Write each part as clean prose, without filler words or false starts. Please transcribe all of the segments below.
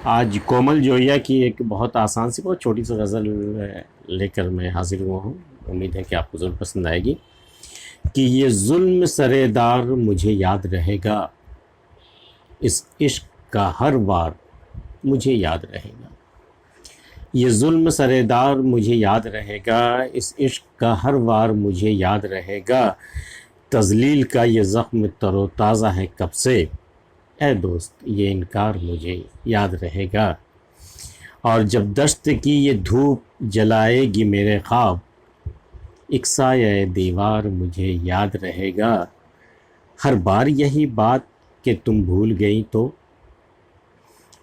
آج کومل جویا کی ایک بہت آسان سی بہت چھوٹی سی غزل لے کر میں حاضر ہوا ہوں. امید ہے کہ آپ کو ضرور پسند آئے گی. کہ یہ ظلم سرے دار مجھے یاد رہے گا، اس عشق کا ہر وار مجھے یاد رہے گا. یہ ظلم سرے دار مجھے یاد رہے گا، اس عشق کا ہر وار مجھے یاد رہے گا. تذلیل کا یہ زخم تر و تازہ ہے کب سے، اے دوست یہ انکار مجھے یاد رہے گا. اور جب دشت کی یہ دھوپ جلائے گی میرے خواب، ایک سایہ دیوار مجھے یاد رہے گا. ہر بار یہی بات کہ تم بھول گئی تو،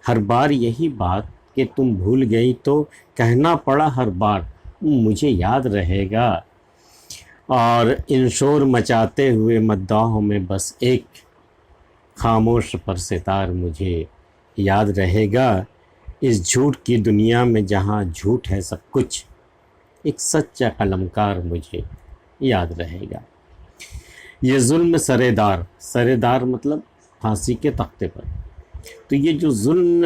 ہر بار یہی بات کہ تم بھول گئی تو، کہنا پڑا ہر بار مجھے یاد رہے گا. اور ان شور مچاتے ہوئے مداحوں میں بس ایک خاموش پر ستار مجھے یاد رہے گا. اس جھوٹ کی دنیا میں جہاں جھوٹ ہے سب کچھ، ایک سچا قلمکار مجھے یاد رہے گا. یہ ظلم سرے دار، سرے دار مطلب پھانسی کے تختے پر. تو یہ جو ظلم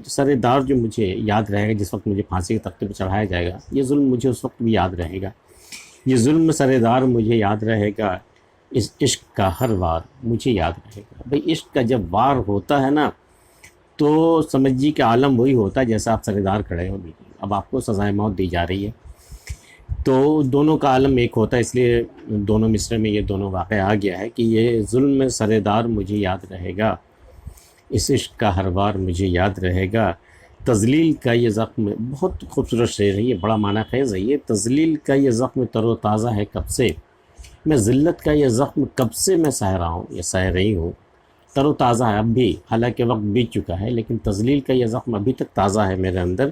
سرے دار جو مجھے یاد رہے گا، جس وقت مجھے پھانسی کے تختے پر چڑھایا جائے گا، یہ ظلم مجھے اس وقت بھی یاد رہے گا. یہ ظلم سرے دار مجھے یاد رہے گا، اس عشق کا ہر وار مجھے یاد رہے گا. بھئی عشق کا جب وار ہوتا ہے نا، تو سمجھیے کہ عالم وہی ہوتا ہے جیسا آپ سرے دار کھڑے ہو. اب آپ کو سزائے موت دی جا رہی ہے، تو دونوں کا عالم ایک ہوتا ہے. اس لیے دونوں مصرے میں یہ دونوں واقعہ آ گیا ہے کہ یہ ظلم سرے دار مجھے یاد رہے گا، اس عشق کا ہر وار مجھے یاد رہے گا. تذلیل کا یہ زخم، بہت خوبصورت شعر ہے یہ، بڑا معنی خیز ہے یہ. تذلیل کا یہ زخم تر و تازہ ہے کب سے، میں ذلت کا یہ زخم کب سے میں سہ رہا ہوں، یہ سہ رہی ہوں. تر و تازہ ہے اب بھی، حالانکہ وقت بیت چکا ہے، لیکن تذلیل کا یہ زخم ابھی تک تازہ ہے میرے اندر.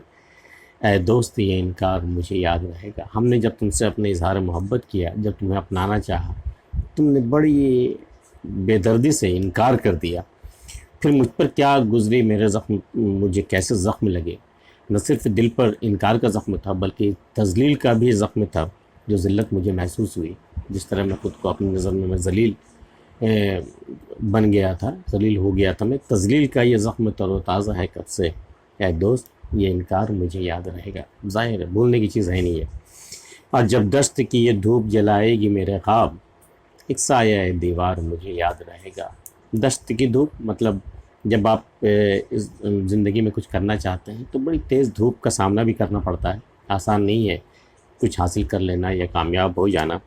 اے دوست یہ انکار مجھے یاد رہے گا. ہم نے جب تم سے اپنے اظہار محبت کیا، جب تمہیں اپنانا چاہا، تم نے بڑی بے دردی سے انکار کر دیا. پھر مجھ پر کیا گزری میرے زخم، مجھے کیسے زخم لگے. نہ صرف دل پر انکار کا زخم تھا، بلکہ تذلیل کا بھی زخم تھا. جو ذلت مجھے محسوس ہوئی، جس طرح میں خود کو اپنی نظر میں ذلیل بن گیا تھا، ذلیل ہو گیا تھا میں. تذلیل کا یہ زخم تر و تازہ ہے کب سے، اے دوست یہ انکار مجھے یاد رہے گا. ظاہر ہے بھولنے کی چیز ہے نہیں ہے. اور جب دشت کی یہ دھوپ جلائے گی میرے خواب، ایک سایہ دیوار مجھے یاد رہے گا. دشت کی دھوپ مطلب جب آپ اس زندگی میں کچھ کرنا چاہتے ہیں تو بڑی تیز دھوپ کا سامنا بھی کرنا پڑتا ہے. آسان نہیں ہے کچھ حاصل کر لینا یا کامیاب ہو جانا.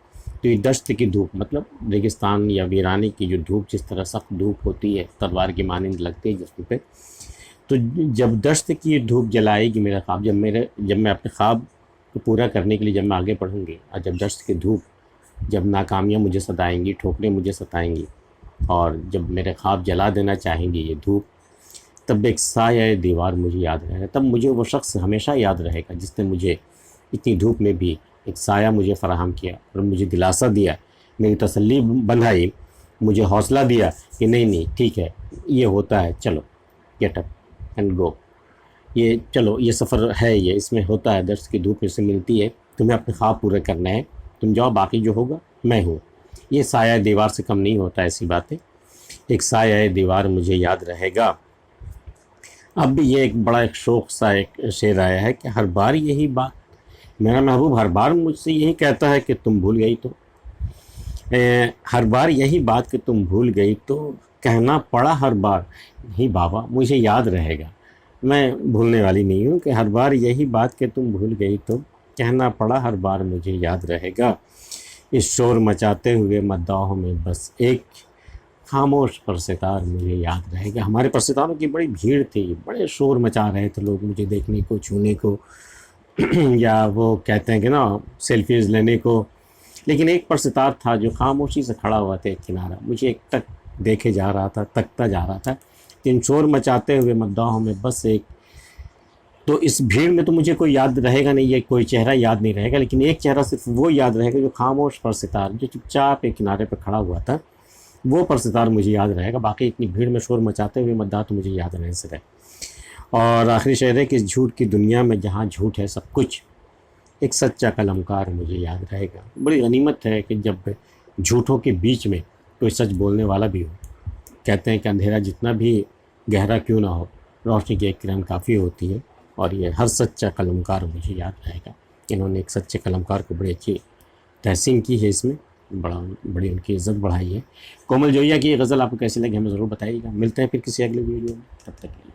تو یہ دشت کی دھوپ مطلب ریگستان یا ویرانے کی جو دھوپ، جس طرح سخت دھوپ ہوتی ہے، تلوار کی مانند لگتی ہے جسم پہ. تو جب دشت کی دھوپ جلائے گی میرا خواب، جب میں اپنے خواب کو پورا کرنے کے لیے جب میں آگے بڑھوں گی، اور جب دشت کی دھوپ، جب ناکامیاں مجھے ستائیں گی، ٹھوکریں مجھے ستائیں گی، اور جب میرے خواب جلا دینا چاہیں گی یہ دھوپ، تب ایک سایہ دیوار مجھے یاد رہے گا. تب مجھے وہ شخص ہمیشہ یاد رہے گا جس نے مجھے اتنی دھوپ میں بھی ایک سایہ مجھے فراہم کیا، اور مجھے دلاسا دیا، میری تسلی بندھائی، مجھے حوصلہ دیا کہ نہیں ٹھیک ہے، یہ ہوتا ہے، چلو گیٹ اپ اینڈ گو. یہ چلو یہ سفر ہے، یہ اس میں ہوتا ہے، دشت کی دھوپ سے ملتی ہے، تمہیں اپنے خواب پورے کرنا ہے، تم جاؤ، باقی جو ہوگا میں ہوں. یہ سایہ دیوار سے کم نہیں ہوتا ایسی باتیں. ایک سایہ دیوار مجھے یاد رہے گا. اب بھی یہ ایک بڑا ایک شوق سا ایک شعر آیا ہے کہ ہر بار یہی بات، میرا محبوب ہر بار مجھ سے یہی کہتا ہے کہ تم بھول گئی تو، ہر بار یہی بات کہ تم بھول گئی تو، کہنا پڑا ہر بار نہیں بابا مجھے یاد رہے گا. میں بھولنے والی نہیں ہوں کہ ہر بار یہی بات کہ تم بھول گئی تو، کہنا پڑا ہر بار مجھے یاد رہے گا. اس شور مچاتے ہوئے مداحوں میں بس ایک خاموش پرستار مجھے یاد رہے گا. ہمارے پرستاروں کی بڑی بھیڑ تھی، بڑے شور مچا رہے تھے لوگ مجھے دیکھنے کو، چھونے کو یا وہ کہتے ہیں کہ نا سیلفیز لینے کو. لیکن ایک پرستار تھا جو خاموشی سے کھڑا ہوا تھا ایک کنارہ، مجھے ایک تک دیکھے جا رہا تھا، تکتا جا رہا تھا. ان شور مچاتے ہوئے مداحوں میں بس ایک، تو اس بھیڑ میں تو مجھے کوئی یاد رہے گا نہیں، یہ کوئی چہرہ یاد نہیں رہے گا، لیکن ایک چہرہ صرف وہ یاد رہے گا جو خاموش پرستار، جو چپ چاپ ایک کنارے پہ کھڑا ہوا تھا، وہ پرستار مجھے یاد رہے گا. باقی اتنی بھیڑ میں شور مچاتے ہوئے مداح تو مجھے یاد نہیں سے رہے. اور آخری شعر ہے کہ اس جھوٹ کی دنیا میں جہاں جھوٹ ہے سب کچھ، ایک سچا قلمکار مجھے یاد رہے گا. بڑی غنیمت ہے کہ جب جھوٹوں کے بیچ میں کوئی سچ بولنے والا بھی ہو. کہتے ہیں کہ اندھیرا جتنا بھی گہرا کیوں نہ ہو، روشنی کی ایک کرن کافی ہوتی ہے، اور یہ ہر سچا قلمکار مجھے یاد رہے گا۔ انہوں نے ایک سچے قلمکار کو بڑی اچھی تحسین کی ہے، اس میں بڑی ان کی عزت بڑھائی ہے۔ کومل جوئیہ کی یہ غزل آپ کو کیسی لگی ہمیں ضرور بتائیے گا۔ ملتے ہیں پھر کسی اگلے ویڈیو میں، تب تک کے لیے